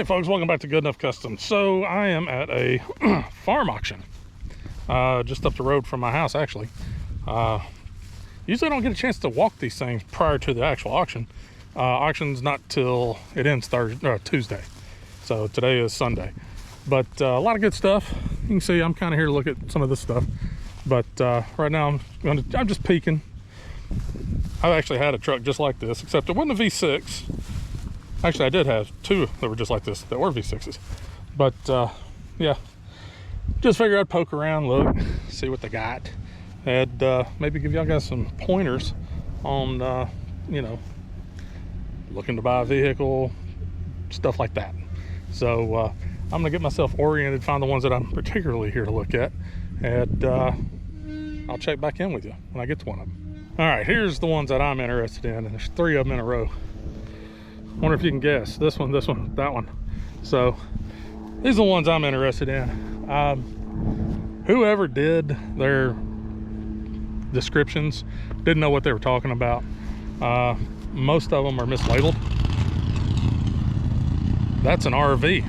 Hey folks, welcome back to Good Enough Customs. So I am at a farm auction just up the road from my house, actually. Usually I don't get a chance to walk these things prior to the actual auction. Auction's not till it ends Tuesday. So today is Sunday. But a lot of good stuff. You can see I'm kind of here to look at some of this stuff. But right now I'm just peeking. I've actually had a truck just like this, except it wasn't a V6. Actually, I did have two that were just like this that were V6s. But yeah, just figured I'd poke around, look, see what they got, and maybe give y'all guys some pointers on, you know, looking to buy a vehicle, stuff like that. So I'm gonna get myself oriented, find the ones that I'm particularly here to look at, and I'll check back in with you when I get to one of them. All right, here's the ones that I'm interested in, and there's 3 of them in a row. Wonder if you can guess this one, that one. So these are the ones I'm interested in. Whoever did their descriptions didn't know what they were talking about. Most of them are mislabeled. That's an RV.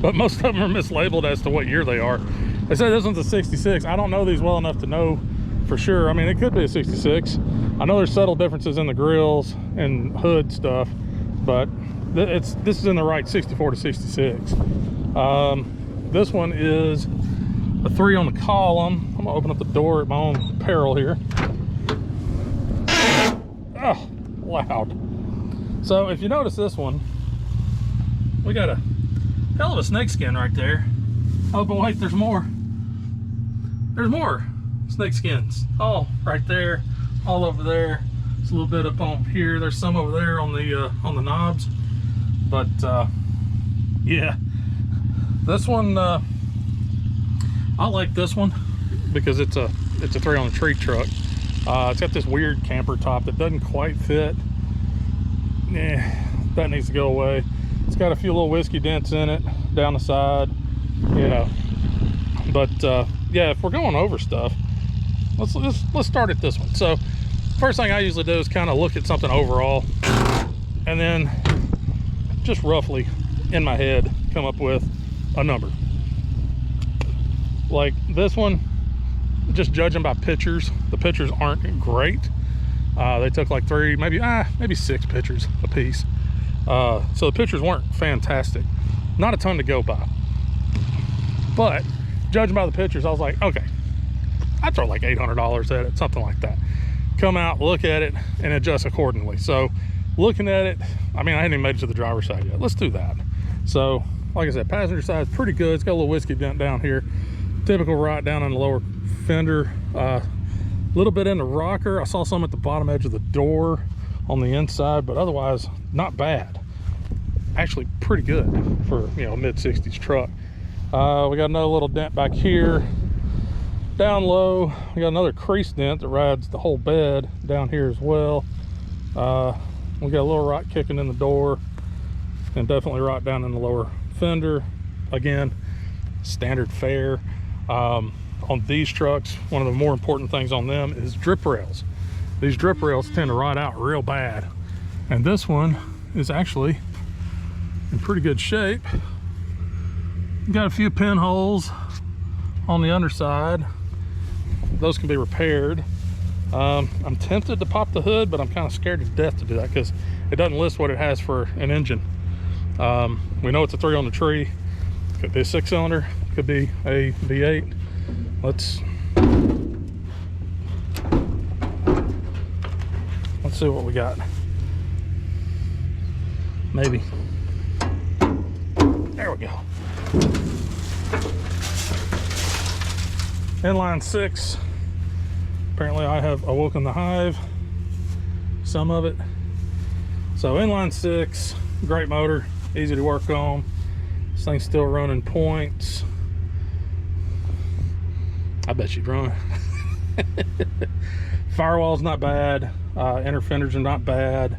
But most of them are mislabeled as to what year they are. They said this one's a 66. I don't know these well enough to know for sure. I mean, it could be a 66. I know there's subtle differences in the grills and hood stuff, but this is in the right 64 to 66. This one is a 3 on the column. I'm gonna open up the door at my own peril here. Oh, loud. So if you notice this one, we got a hell of a snake skin right there. Oh, but wait, there's more. There's more snake skins. All right there, all over there. It's a little bit up on here. There's some over there on the knobs. But yeah, this one I like this one because it's a 3 on the tree truck. It's got this weird camper top that doesn't quite fit. That needs to go away. It's got a few little whiskey dents in it down the side, you know. But yeah, if we're going over stuff, let's start at this one. So first thing I usually do is kind of look at something overall, and then just roughly in my head come up with a number. Like this one, just judging by pictures, the pictures aren't great. They took like 3, maybe 6 pictures a piece. So the pictures weren't fantastic. Not a ton to go by. But judging by the pictures, I was like, okay, I'd throw like $800 at it, something like that. Come out, look at it, and adjust accordingly. So looking at it, I mean, I hadn't even made it to the driver's side yet. Let's do that. So like I said, passenger side is pretty good. It's got a little whiskey dent down here. Typical rot down on the lower fender. A little bit in the rocker. I saw some at the bottom edge of the door on the inside, but otherwise not bad. Actually pretty good for, you know, mid-60s truck. We got another little dent back here. Down low, we got another crease dent that rides the whole bed down here as well. We got a little rot kicking in the door, and definitely rot down in the lower fender. Again, standard fare. On these trucks, one of the more important things on them is drip rails. These drip rails tend to rot out real bad, and this one is actually in pretty good shape. Got a few pinholes on the underside. Those can be repaired. I'm tempted to pop the hood, but I'm kind of scared to death to do that because it doesn't list what it has for an engine. We know it's a 3 on the tree. Could be a 6-cylinder, could be a V8. Let's see what we got. Maybe. There we go. Inline 6. Apparently I have awoken the hive, some of it. So inline 6, great motor, easy to work on. This thing's still running points. I bet she'd run. Firewall's not bad. Inner fenders are not bad.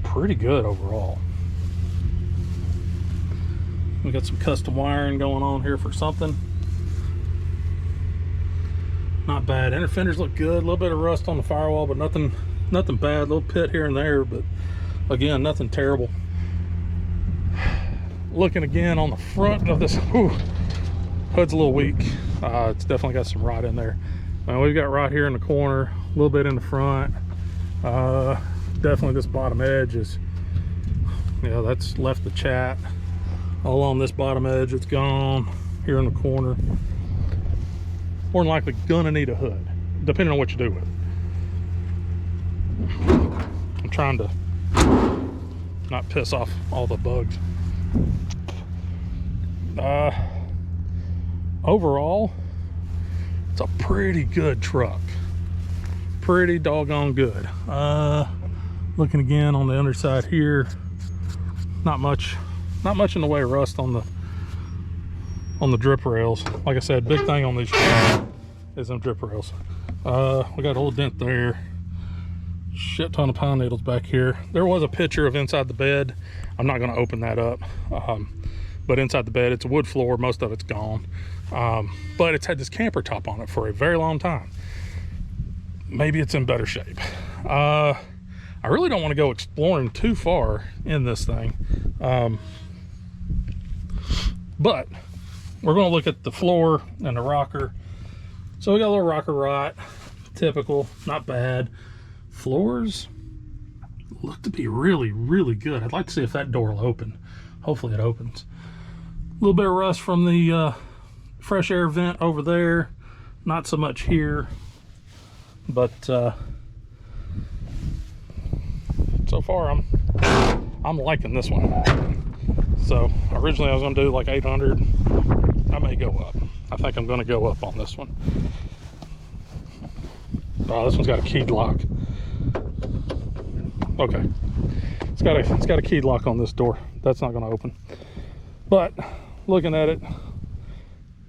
Pretty good overall. We got some custom wiring going on here for something. Not bad. Inner fenders look good. A little bit of rust on the firewall, but nothing bad. A little pit here and there, but again, nothing terrible. Looking again on the front of this, whew, hood's a little weak. It's definitely got some rot in there. We've got rot here in the corner, a little bit in the front. Definitely this bottom edge is, you know, that's left the chat. All on this bottom edge, it's gone. Here in the corner. More than likely gonna need a hood, depending on what you do with it. I'm trying to not piss off all the bugs. Overall, it's a pretty good truck. Pretty doggone good. Looking again on the underside here, not much in the way of rust on the drip rails. Like I said, big thing on these is them drip rails. We got a little dent there. Shit ton of pine needles back here. There was a picture of inside the bed. I'm not going to open that up. But inside the bed, it's a wood floor. Most of it's gone. But it's had this camper top on it for a very long time. Maybe it's in better shape. I really don't want to go exploring too far in this thing. But we're going to look at the floor and the rocker. So we got a little rocker rot. Typical, not bad. Floors look to be really, really good. I'd like to see if that door will open. Hopefully it opens. A little bit of rust from the fresh air vent over there. Not so much here. But so far I'm liking this one. So originally I was going to do like 800. I may go up. I think I'm going to go up on this one. Oh, this one's got a keyed lock. Okay, it's got a keyed lock on this door. That's not going to open. But looking at it,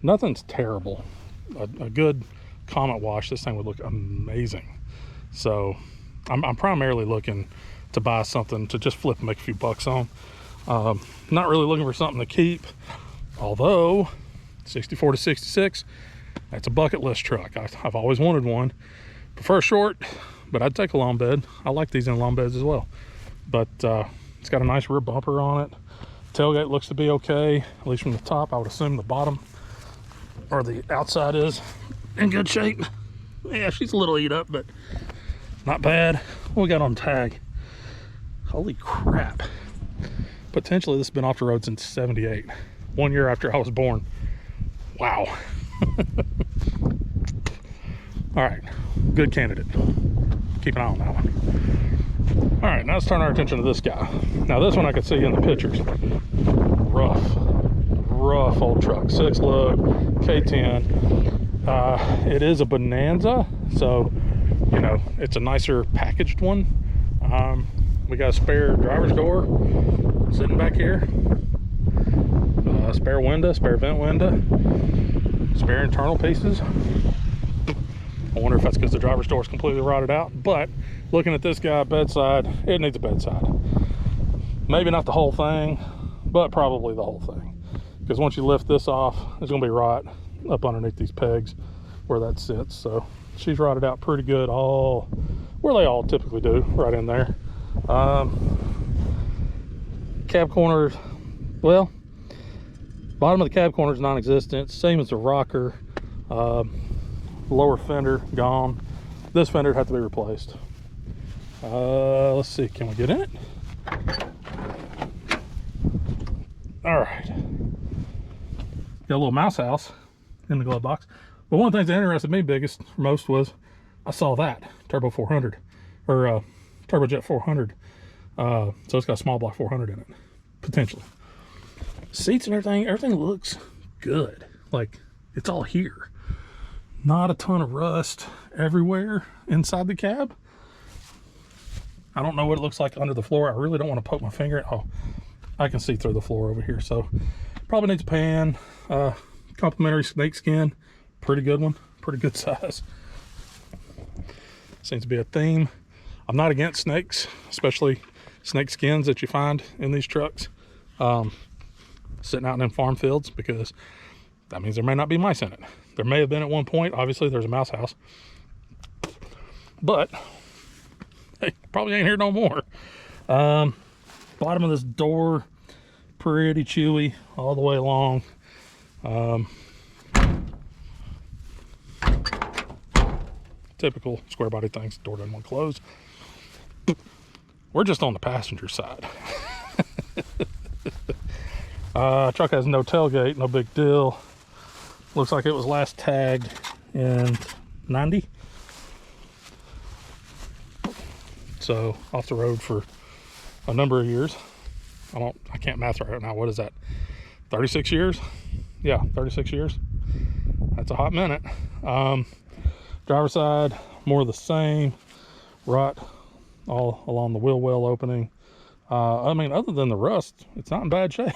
nothing's terrible. A good Comet wash, this thing would look amazing. So I'm primarily looking to buy something to just flip and make a few bucks on. Not really looking for something to keep. Although 64 to 66, that's a bucket list truck. I've always wanted one. Prefer short, but I'd take a long bed. I like these in long beds as well. But it's got a nice rear bumper on it. Tailgate looks to be okay, at least from the top. I would assume the bottom or the outside is in good shape. Yeah, she's a little eat up, but not bad. What we got on tag? Holy crap. Potentially this has been off the road since 78. 1 year after I was born. Wow. All right, good candidate. Keep an eye on that one. All right, now let's turn our attention to this guy. Now this one I could see in the pictures. Rough old truck. 6 lug, K10. It is a Bonanza, so, you know, it's a nicer packaged one. We got a spare driver's door sitting back here. Spare window, spare vent window, spare internal pieces. I wonder if that's because the driver's door is completely rotted out. But looking at this guy bedside, it needs a bedside. Maybe not the whole thing, but probably the whole thing. Because once you lift this off, there's going to be rot up underneath these pegs where that sits. So she's rotted out pretty good, all where they all typically do, right in there. Cab corners, well, bottom of the cab corner is non-existent. Same as the rocker. Lower fender gone. This fender had to be replaced. Let's see, can we get in it? All right, got a little mouse house in the glove box. But one of the things that interested me most was I saw that turbo 400 or turbojet 400. So it's got a small block 400 in it potentially. Seats and everything looks good. Like it's all here. Not a ton of rust everywhere inside the cab. I don't know what it looks like under the floor. I really don't want to poke my finger. Oh, I can see through the floor over here. So probably needs a pan. Complimentary snake skin. Pretty good one. Pretty good size. Seems to be a theme. I'm not against snakes, especially snake skins that you find in these trucks. Sitting out in them farm fields, because that means there may not be mice in it. There may have been at one point. Obviously, there's a mouse house. But they probably ain't here no more. Bottom of this door, pretty chewy all the way along. Typical square body things, door doesn't want to close. We're just on the passenger side. Truck has no tailgate, no big deal. Looks like it was last tagged in 90. So off the road for a number of years. I can't math right now. What is that? 36 years? Yeah, 36 years. That's a hot minute. Driver's side, more of the same. Rot all along the wheel well opening. I mean, other than the rust, it's not in bad shape.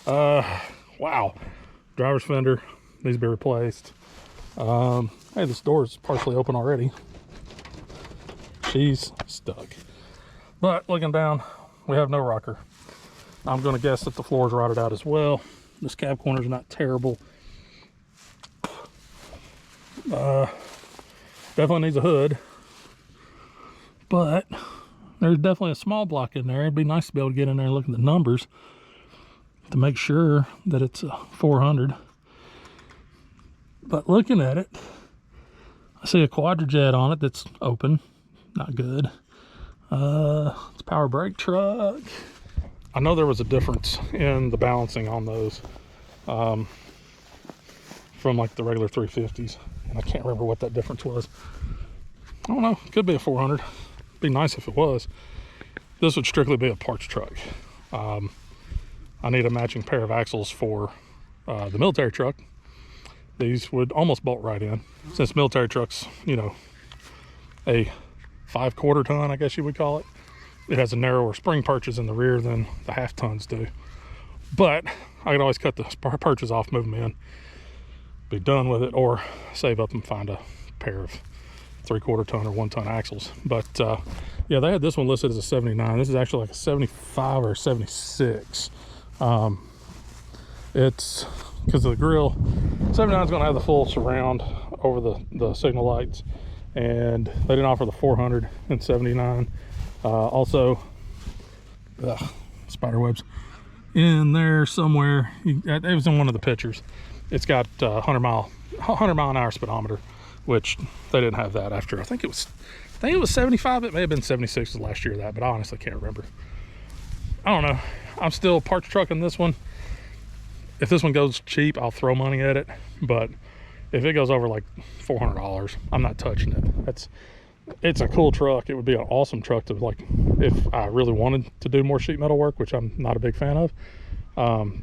Wow. Driver's fender needs to be replaced. Hey, this door is partially open already. She's stuck. But looking down, we have no rocker. I'm going to guess that the floor is rotted out as well. This cab corner is not terrible. Definitely needs a hood. But there's definitely a small block in there. It'd be nice to be able to get in there and look at the numbers to make sure that it's a 400. But looking at it, I see a quadrijet on it that's open. Not good. It's a power brake truck. I know there was a difference in the balancing on those from like the regular 350s, and I can't remember what that difference was. I don't know. Could be a 400. Be nice if it was. This would strictly be a parts truck. I need a matching pair of axles for the military truck. These would almost bolt right in, since military trucks, you know, a 5/4 ton, I guess you would call it. It has a narrower spring purchase in the rear than the half tons do. But I could always cut the purchase off, move them in, be done with it, or save up and find a pair of 3/4 ton or 1 ton axles. But yeah, they had this one listed as a 79. This is actually like a 75 or 76. It's because of the grill. 79 is going to have the full surround over the signal lights, and they didn't offer the 400 in 79. Also, spider webs in there somewhere. It was in one of the pictures. It's got 100 mile an hour speedometer, which they didn't have that after. I think it was 75. It may have been 76 last year, that, but I honestly can't remember. I don't know. I'm still parts trucking this one. If this one goes cheap, I'll throw money at it. But if it goes over like $400, I'm not touching it. It's a cool truck. It would be an awesome truck to, like, if I really wanted to do more sheet metal work, which I'm not a big fan of.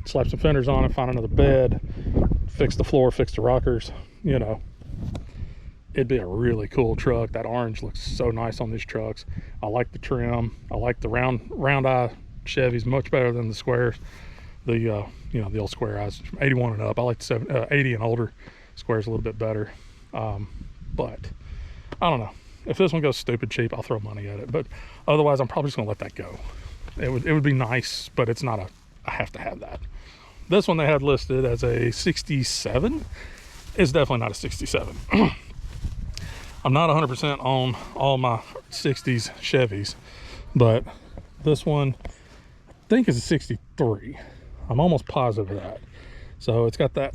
Slap some fenders on it, find another bed, fix the floor, fix the rockers, you know. It'd be a really cool truck. That orange looks so nice on these trucks. I like the trim. I like the round eye Chevys much better than the squares. The you know, the old square eyes from 81 and up. I like the 80 and older squares a little bit better. But I don't know. If this one goes stupid cheap, I'll throw money at it. But otherwise, I'm probably just gonna let that go. It would be nice, but it's not I have to have that. This one they had listed as a 67. It's definitely not a 67. I'm not 100% on all my 60s Chevys, but this one I think is a 63. I'm almost positive of that. So it's got that.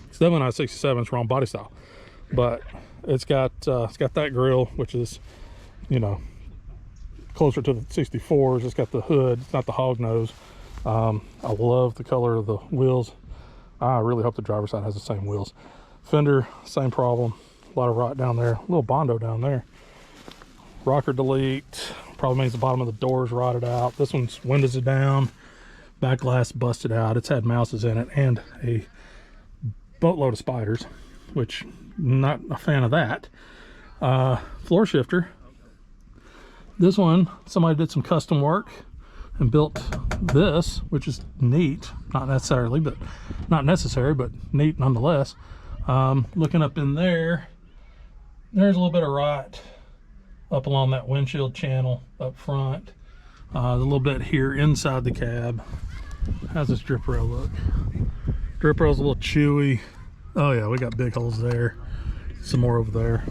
It's definitely not a 67. It's wrong body style, but it's got that grill, which is, you know, closer to the 64s. It's got the hood. It's not the hog nose. I love the color of the wheels. I really hope the driver's side has the same wheels. Fender, same problem. A lot of rot down there. A little Bondo down there. Rocker delete. Probably means the bottom of the door is rotted out. This one's windows are down. Back glass busted out. It's had mouses in it and a boatload of spiders, which not a fan of that. Floor shifter. This one, somebody did some custom work and built this, which is neat. Not necessary, but neat nonetheless. Looking up in there, there's a little bit of rot up along that windshield channel up front. A little bit here inside the cab. How's this drip rail look? Drip rail's a little chewy. Oh yeah, we got big holes there. Some more over there.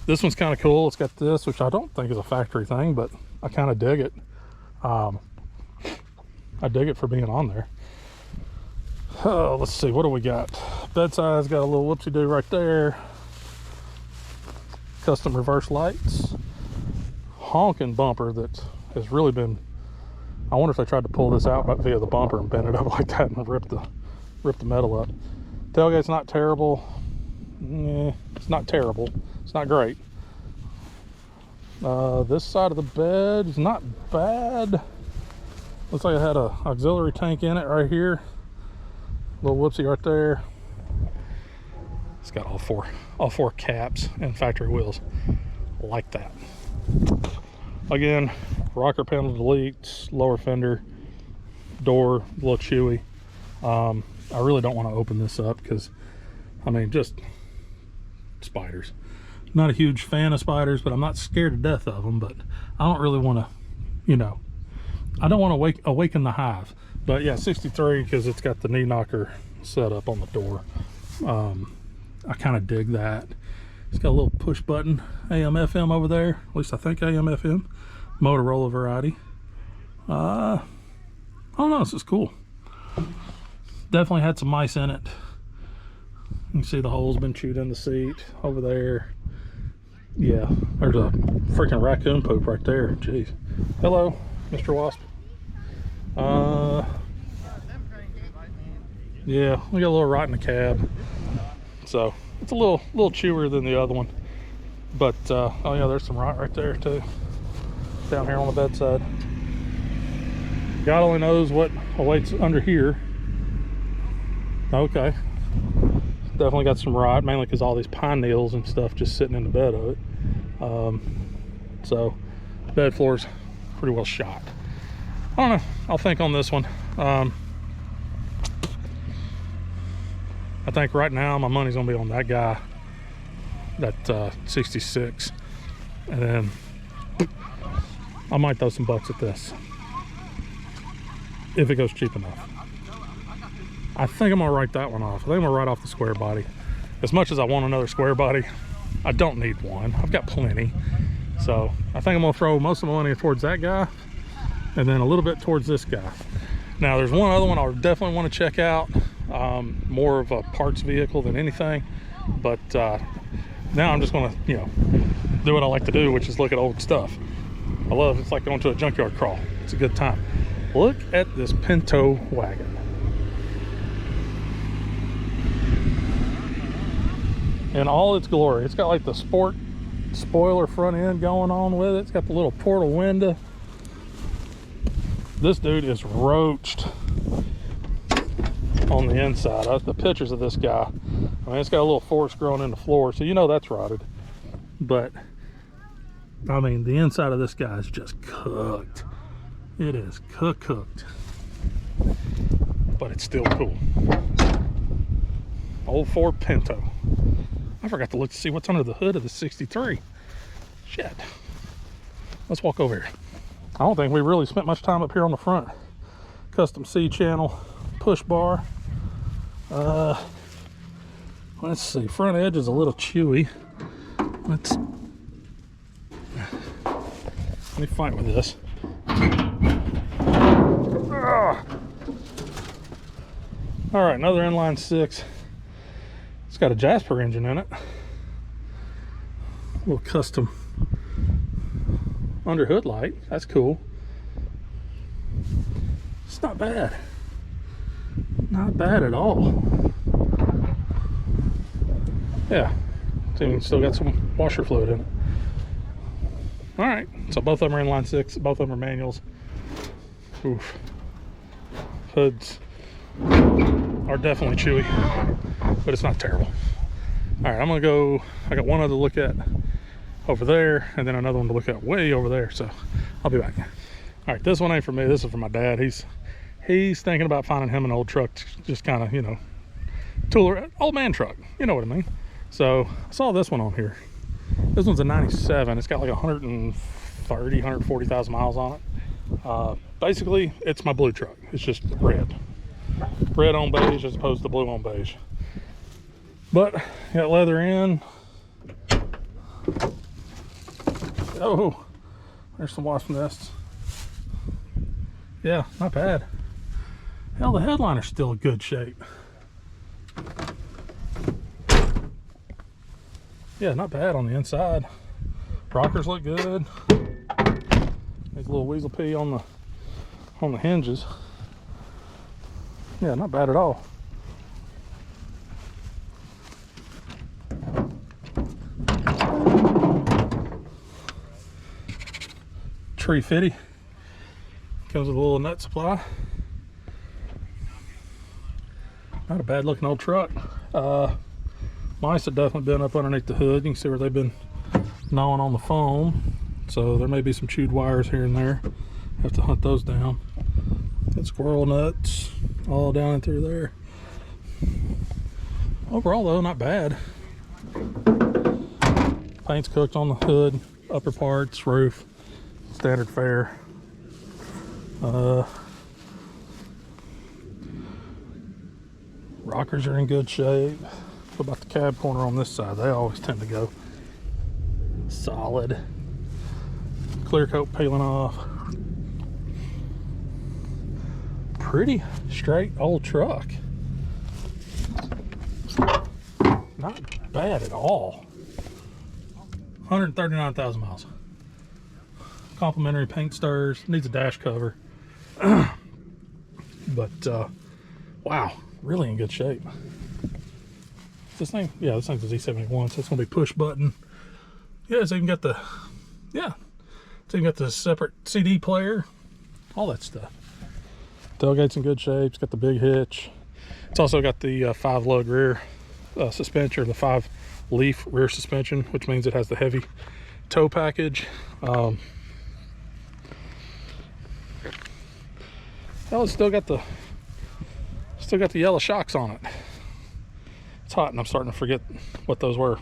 This one's kind of cool. It's got this, which I don't think is a factory thing, but I kind of dig it. I dig it for being on there. Oh, let's see, what do we got? Bedside's got a little whoopsie-doo right there. Custom reverse lights. Honking bumper that has really been, I wonder if they tried to pull this out via the bumper and bend it up like that and rip the metal up. Tailgate's not terrible. It's not terrible. It's not great. This side of the bed is not bad. Looks like it had a auxiliary tank in it right here. Little whoopsie right there. It's got all four caps and factory wheels like that. Again, rocker panel delete, lower fender, door a little chewy. I really don't want to open this up because, I mean, just spiders. Not a huge fan of spiders, but I'm not scared to death of them. But I don't really want to, you know, I don't want to awaken the hive. But yeah, 63, because it's got the knee knocker set up on the door. I kind of dig that. It's got a little push button AM FM over there. At least I think AM FM. Motorola variety. I don't know, this is cool. Definitely had some mice in it. You can see the holes been chewed in the seat over there. Yeah, there's a freaking raccoon poop right there. Jeez. Hello, Mr. Wasp. Yeah, we got a little rot in the cab. So it's a little chewer than the other one. But oh yeah, there's some rot right there too. Down here on the bedside. God only knows what awaits under here. Okay. Definitely got some rot, mainly because all these pine needles and stuff just sitting in the bed of it. So bed floor's pretty well shot. I don't know, I'll think on this one. I think right now my money's gonna be on that guy, that 66, and then I might throw some bucks at this if it goes cheap enough. I think I'm gonna write that one off. I think I'm gonna write off the square body. As much as I want another square body, I don't need one. I've got plenty. So I think I'm gonna throw most of my money towards that guy and then a little bit towards this guy. Now there's one other one I definitely want to check out. More of a parts vehicle than anything. But now I'm just gonna, you know, do what I like to do, which is look at old stuff. I love, it's like going to a junkyard crawl. It's a good time. Look at this Pinto wagon. In all its glory. It's got like the sport spoiler front end going on with it. It's got the little portal window. This dude is roached on the inside. The pictures of this guy, I mean, it's got a little forest growing in the floor, so you know that's rotted. But I mean, the inside of this guy is just cooked. It is cooked, but it's still cool. Old Ford Pinto. I forgot to look to see what's under the hood of the 63. Shit. Let's walk over here. I don't think we really spent much time up here on the front. Custom C channel, push bar. Let's see, front edge is a little chewy. Let me fight with this. All right, another inline 6. It's got a Jasper engine in it. A little custom under hood light. That's cool. It's not bad. Not bad at all. Yeah. So still got some washer fluid in it. All right. So both of them are inline 6. Both of them are manuals. Oof. Hoods are definitely chewy, but it's not terrible. All right, I'm gonna go. I got one other to look at over there, and then another one to look at way over there. So I'll be back. All right, this one ain't for me. This is for my dad. He's thinking about finding him an old truck, just kind of, you know, old man truck. You know what I mean? So I saw this one on here. This one's a 97. It's got like 140,000 miles on it. Basically, it's my blue truck. It's just red on beige as opposed to blue on beige. But got leather in. Oh, there's some wasp nests. Yeah, not bad. Hell, the headliner's still in good shape. Yeah, not bad on the inside. Rockers look good. There's a little weasel pea on the hinges. Yeah, not bad at all. Tree fitty. Comes with a little nut supply. Not a bad looking old truck. Mice have definitely been up underneath the hood. You can see where they've been gnawing on the foam. So there may be some chewed wires here and there. Have to hunt those down. Got squirrel nuts all down through there. Overall though, not bad. Paint's cooked on the hood, upper parts, roof, standard fare. Rockers are in good shape. What about the cab corner on this side? They always tend to go solid. Clear coat peeling off. Pretty straight old truck. Not bad at all. 139,000 miles. Complimentary paint stirs. Needs a dash cover. But wow, really in good shape. This thing, yeah, this thing's a Z71, so it's gonna be push button. Yeah, it's even got the, it's even got the separate CD player, all that stuff. Tailgate's in good shape. It's got the big hitch. It's also got the 5-lug rear suspension, or the 5-leaf rear suspension, which means it has the heavy tow package. Hell, it's still got the yellow shocks on it. It's hot and I'm starting to forget what those were.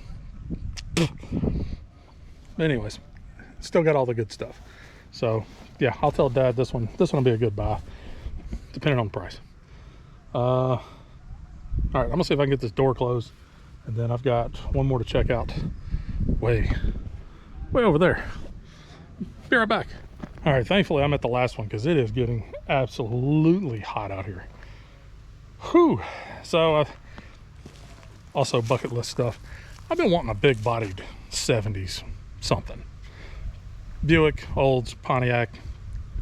Anyways, still got all the good stuff. So yeah, I'll tell Dad this one will be a good buy, depending on the price. All right, I'm gonna see if I can get this door closed, and then I've got one more to check out way over there. Be right back. All right, thankfully I'm at the last one because it is getting absolutely hot out here. Whew. So also bucket list stuff. I've been wanting a big bodied 70s something. Buick, Olds, Pontiac,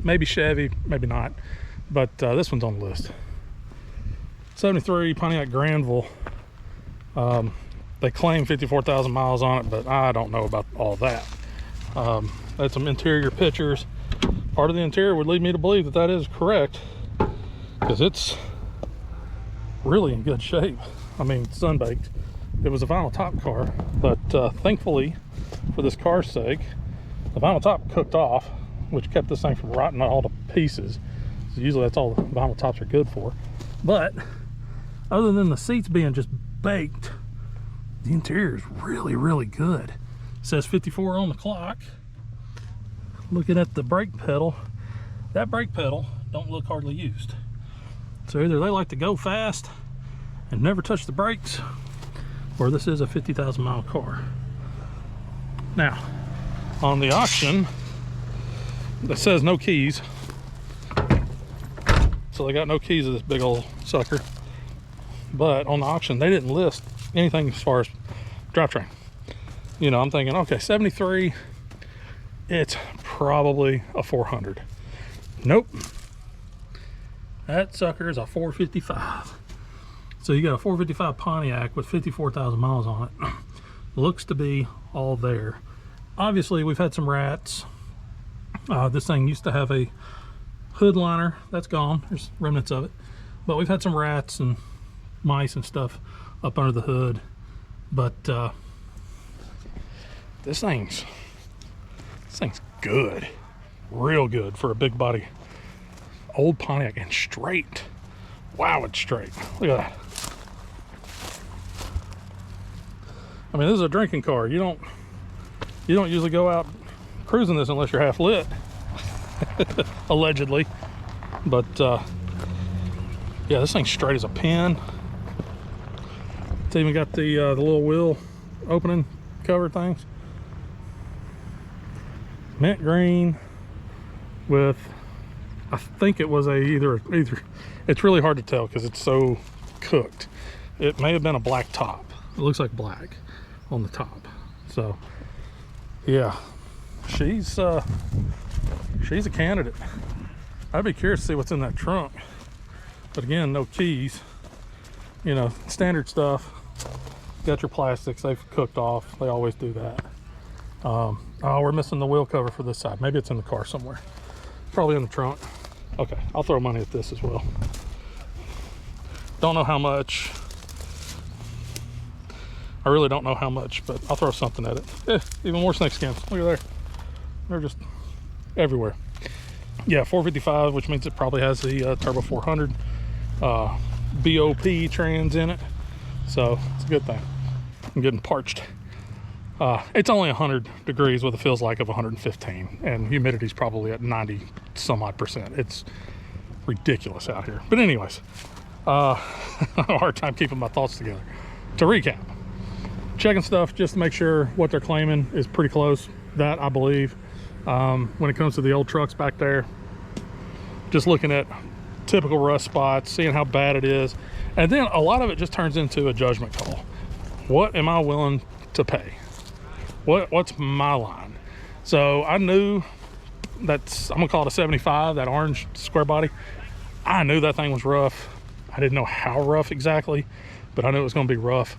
maybe Chevy, maybe not, but this one's on the list. 73 Pontiac Granville. They claim 54,000 miles on it, but I don't know about all that. That's some interior pictures. Part of the interior would lead me to believe that that is correct, because it's really in good shape. I mean, sunbaked. It was a vinyl top car, but thankfully, for this car's sake, the vinyl top cooked off, which kept this thing from rotting all to pieces. So usually that's all the vinyl tops are good for. But other than the seats being just baked, the interior is really, really good. It says 54 on the clock. Looking at the brake pedal, that brake pedal don't look hardly used. So either they like to go fast and never touch the brakes, or this is a 50,000 mile car. Now, on the auction, it says no keys. So they got no keys to this big old sucker. But on the auction, they didn't list anything as far as drivetrain. You know, I'm thinking, okay, 73, it's probably a 400. Nope. That sucker is a 455. So you got a 455 Pontiac with 54,000 miles on it. Looks to be all there. Obviously, we've had some rats. This thing used to have a hood liner. That's gone. There's remnants of it. But we've had some rats and mice and stuff up under the hood. But this thing's good. Real good for a big body old Pontiac, and straight. Wow, it's straight. Look at that. I mean, this is a drinking car. You don't usually go out cruising this unless you're half lit. Allegedly. But yeah, this thing's straight as a pin. It's even got the little wheel opening cover things. mint green with, I think it was either it's really hard to tell because it's so cooked. It may have been a black top. It looks like black on the top. So yeah, she's a candidate. I'd be curious to see what's in that trunk, but again, no keys, you know, standard stuff. Got your plastics, they've cooked off, they always do that. Oh, we're missing the wheel cover for this side. Maybe it's in the car somewhere, probably in the trunk. Okay, I'll throw money at this as well. Don't know how much. I really don't know how much, but I'll throw something at it. Even more snake skins. Look at there. They're just everywhere. Yeah, 455, which means it probably has the Turbo 400 BOP trans in it. So it's a good thing. I'm getting parched. It's only 100 degrees with a feels like of 115, and humidity's probably at 90 some odd percent. It's ridiculous out here. But anyways, I have a hard time keeping my thoughts together. To recap, checking stuff just to make sure what they're claiming is pretty close. That I believe. When it comes to the old trucks back there, just looking at typical rust spots, seeing how bad it is, and then a lot of it just turns into a judgment call. What am I willing to pay? What's my line? So I knew that's, I'm gonna call it a 75, that orange square body. I knew that thing was rough. I didn't know how rough exactly, but I knew it was gonna be rough,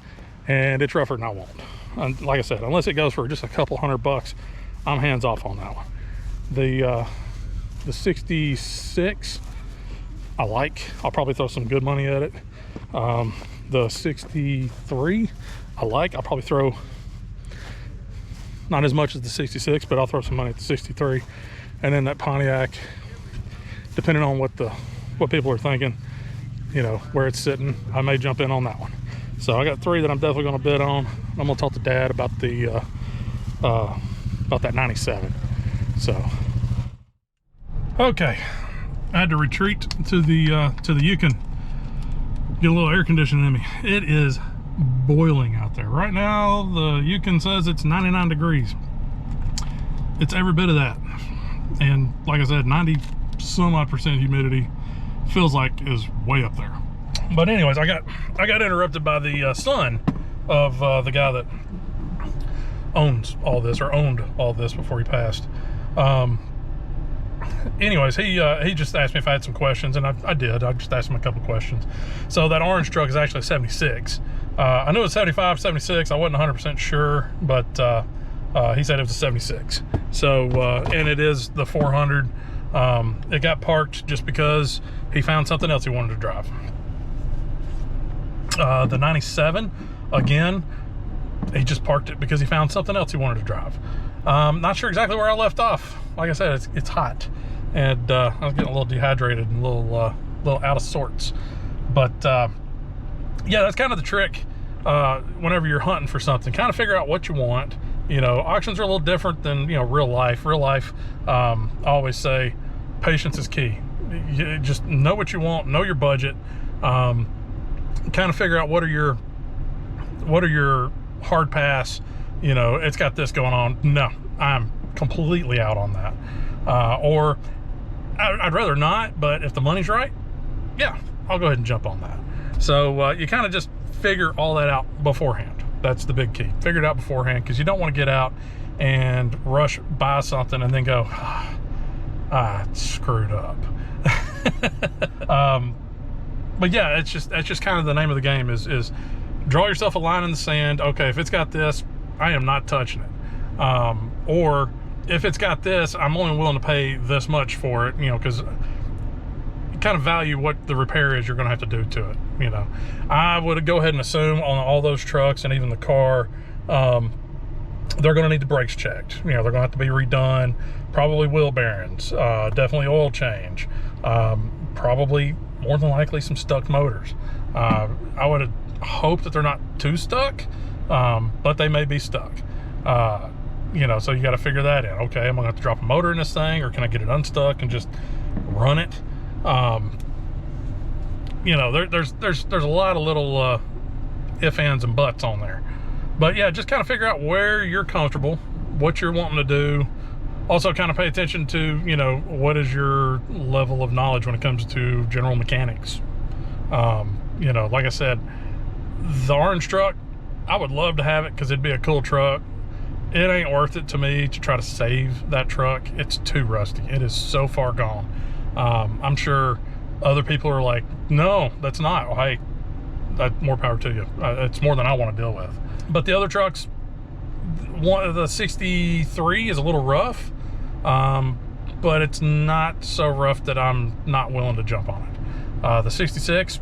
and it's rougher than I want. And like I said, unless it goes for just a couple $100, I'm hands off on that one. The 66 I like. I'll probably throw some good money at it. The 63 I like. I'll probably throw not as much as the 66, but I'll throw some money at the 63. And then that Pontiac, depending on what people are thinking, you know, where it's sitting, I may jump in on that one. So I got 3 that I'm definitely going to bid on. I'm going to talk to Dad about that 97. So okay, I had to retreat to the Yukon, get a little air conditioning in me. It is boiling out there right now. The Yukon says it's 99 degrees. It's every bit of that, and like I said, 90 some odd percent humidity. Feels like is way up there. But anyways, I got interrupted by the son of the guy that owns all this, or owned all this before he passed. Anyways, he just asked me if I had some questions, and I did. I just asked him a couple questions. So that orange truck is actually a 76. I knew it was 75, 76. I wasn't 100% sure, but he said it was a 76. So, and it is the 400. It got parked just because he found something else he wanted to drive. The 97, again, he just parked it because he found something else he wanted to drive. Not sure exactly where I left off. Like I said, it's hot, and I was getting a little dehydrated and a little out of sorts. But yeah, that's kind of the trick. Whenever you're hunting for something, kind of figure out what you want. You know, auctions are a little different than, you know, real life. Real life, I always say, patience is key. You just know what you want, know your budget, kind of figure out what are your hard pass. You know, it's got this going on. No, I'm completely out on that. Or I'd rather not, but if the money's right, yeah, I'll go ahead and jump on that. So you kind of just figure all that out beforehand. That's the big key. Figure it out beforehand, because you don't want to get out and rush buy something and then go, it's screwed up. But yeah, that's just kind of the name of the game is draw yourself a line in the sand. Okay, if it's got this, I am not touching it. Or if it's got this, I'm only willing to pay this much for it, you know, because you kind of value what the repair is you're going to have to do to it. You know, I would go ahead and assume on all those trucks and even the car, they're going to need the brakes checked. You know, they're going to have to be redone, probably wheel bearings, definitely oil change, probably more than likely some stuck motors. I would hope that they're not too stuck, but they may be stuck. You know, so you got to figure that in. Okay, am I going to have to drop a motor in this thing, or can I get it unstuck and just run it? You know, there's a lot of little if, ands, and buts on there. But yeah, just kind of figure out where you're comfortable, what you're wanting to do, Also, kind of pay attention to, you know, what is your level of knowledge when it comes to general mechanics. You know, like I said, the orange truck, I would love to have it because it'd be a cool truck. It ain't worth it to me to try to save that truck. It's too rusty. It is so far gone. I'm sure other people are like, no, that's not. Well, hey, more power to you. It's more than I want to deal with. But the other trucks, the 63 is a little rough, but it's not so rough that I'm not willing to jump on it. The 66,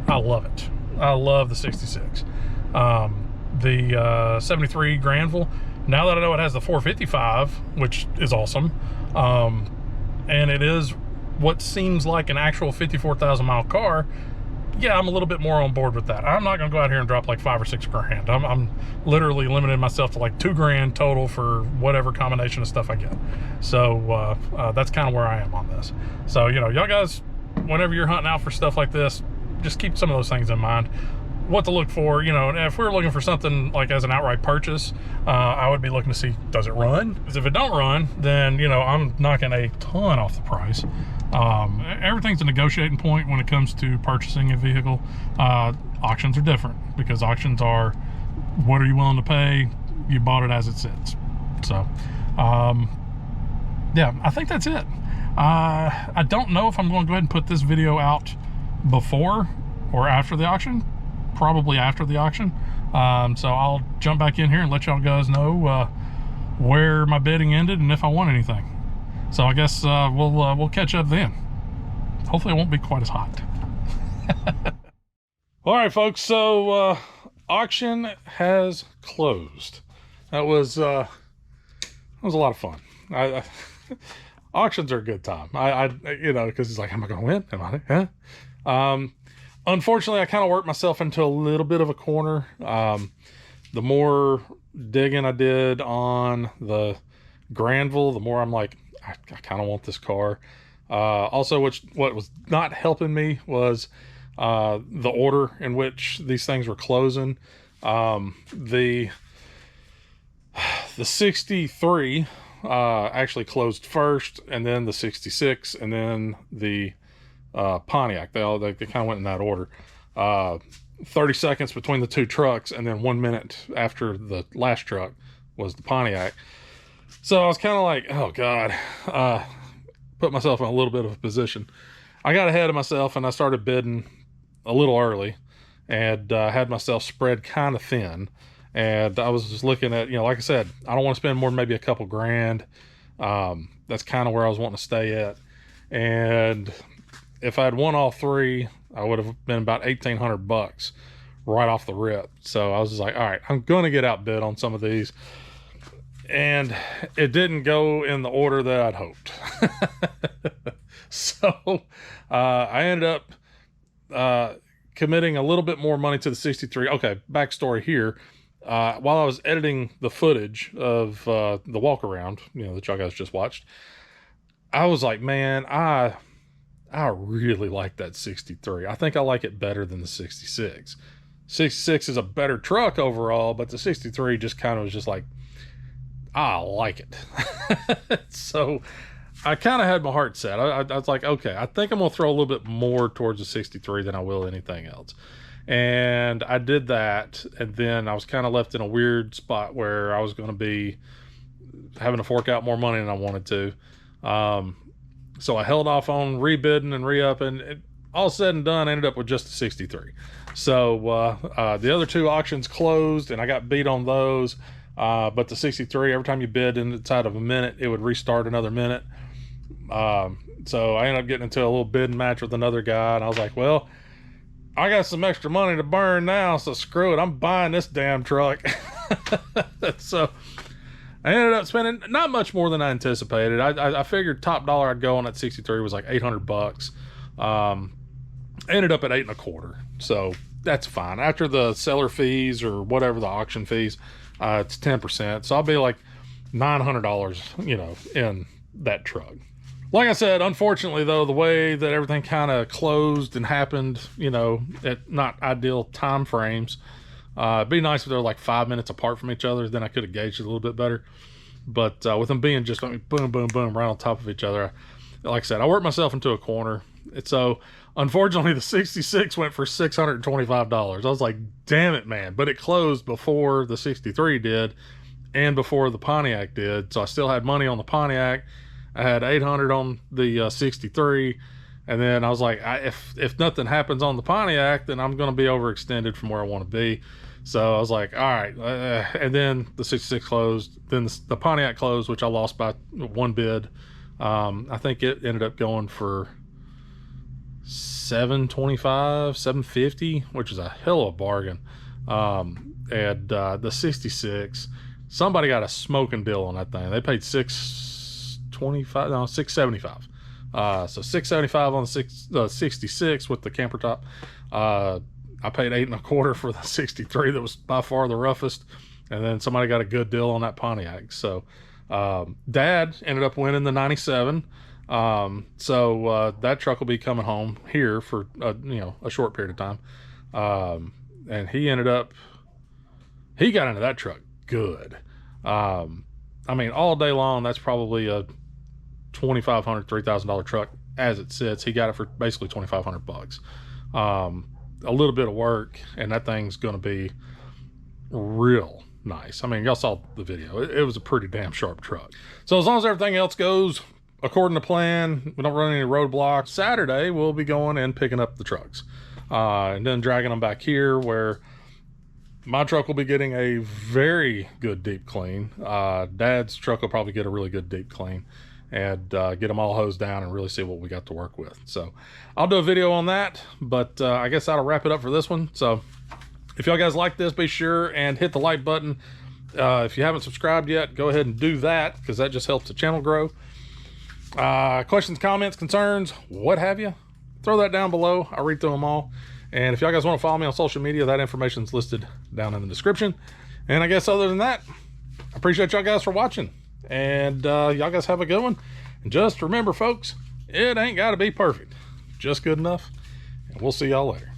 I love it. I love the 66. The 73 Granville, now that I know it has the 455, which is awesome, and it is what seems like an actual 54,000 mile car, yeah, I'm a little bit more on board with that. I'm not gonna go out here and drop like $5 or $6 grand. I'm literally limiting myself to like $2 grand total for whatever combination of stuff I get. So that's kind of where I am on this. So, you know, y'all guys, whenever you're hunting out for stuff like this, just keep some of those things in mind. What to look for, you know, and if we're looking for something like as an outright purchase, I would be looking to see, does it run? Because if it don't run, then, you know, I'm knocking a ton off the price. Everything's a negotiating point when it comes to purchasing a vehicle. Auctions are different because auctions are, what are you willing to pay? You bought it as it sits. So, yeah, I think that's it. I don't know if I'm going to go ahead and put this video out before or after the auction. Probably after the auction. So I'll jump back in here and let y'all guys know where my bidding ended and if I won anything. So I guess we'll catch up then. Hopefully it won't be quite as hot. All right, folks. So auction has closed. That was a lot of fun. Auctions are a good time. You know, because it's like, am I going to win? Am I? Huh? Unfortunately, I kind of worked myself into a little bit of a corner. The more digging I did on the Granville, the more I'm like, I kind of want this car. Also, what was not helping me was the order in which these things were closing. The 63 actually closed first, and then the 66, and then the Pontiac. They kind of went in that order. 30 seconds between the two trucks, and then 1 minute after the last truck was the Pontiac. So I was kind of like, oh God, put myself in a little bit of a position. I got ahead of myself and I started bidding a little early, and had myself spread kind of thin. And I was just looking at, you know, like I said, I don't want to spend more than maybe a couple grand. That's kind of where I was wanting to stay at. And if I had won all three, I would have been about $1,800 right off the rip. So I was just like, all right, I'm going to get outbid on some of these. And it didn't go in the order that I'd hoped. So I ended up committing a little bit more money to the 63. Okay, backstory here. While I was editing the footage of the walk around, you know, that y'all guys just watched, I was like, man, I really like that 63. I think I like it better than the 66. 66 is a better truck overall, but the 63 just kind of was just like, I like it. So I kind of had my heart set. I was like, okay, I think I'm going to throw a little bit more towards the 63 than I will anything else. And I did that. And then I was kind of left in a weird spot where I was going to be having to fork out more money than I wanted to. So I held off on rebidding and re-upping. All said and done, I ended up with just a 63. So the other two auctions closed, and I got beat on those. But the 63, every time you bid inside of a minute, it would restart another minute. So I ended up getting into a little bidding match with another guy, and I was like, well, I got some extra money to burn now, so screw it. I'm buying this damn truck. So I ended up spending not much more than I anticipated. I figured top dollar I'd go on that 63 was like $800. Ended up at $825. So that's fine. After the seller fees or whatever the auction fees, it's 10%. So I'll be like $900, you know, in that truck. Like I said, unfortunately though, the way that everything kind of closed and happened, you know, at not ideal time frames, it'd be nice if they were like 5 minutes apart from each other. Then I could have gauged it a little bit better. but with them being just, I mean, boom, boom, boom, right on top of each other, like I said, I worked myself into a corner. So unfortunately, the 66 went for $625. I was like, damn it, man. But it closed before the 63 did and before the Pontiac did. So I still had money on the Pontiac. I had 800 on the 63. And then I was like, if nothing happens on the Pontiac, then I'm going to be overextended from where I want to be. So I was like, all right. And then the 66 closed. Then the Pontiac closed, which I lost by one bid. I think it ended up going for $725, $750, which is a hell of a bargain. And the 66, somebody got a smoking deal on that thing. They paid $675. So $675 on the 66 with the camper top. I paid $825 for the 63 that was by far the roughest, and then somebody got a good deal on that Pontiac. So Dad ended up winning the 97. So that truck will be coming home here for a short period of time. And he got into that truck good. I mean, all day long, that's probably a $2,500, $3,000 truck as it sits. He got it for basically $2,500. A little bit of work, and that thing's going to be real nice. I mean, y'all saw the video. It was a pretty damn sharp truck. So as long as everything else goes according to plan, we don't run any roadblocks, Saturday we'll be going and picking up the trucks, and then dragging them back here, where my truck will be getting a very good deep clean. Dad's truck will probably get a really good deep clean, and get them all hosed down and really see what we got to work with. So I'll do a video on that, but I guess that'll wrap it up for this one. So if y'all guys like this, be sure and hit the like button. If you haven't subscribed yet, go ahead and do that, because that just helps the channel grow. Questions, comments, concerns, what have you, throw that down below. I read through them all. And if y'all guys want to follow me on social media, that information is listed down in the description. And I guess other than that, I appreciate y'all guys for watching. And y'all guys have a good one. And just remember, folks, it ain't got to be perfect. Just good enough. And we'll see y'all later.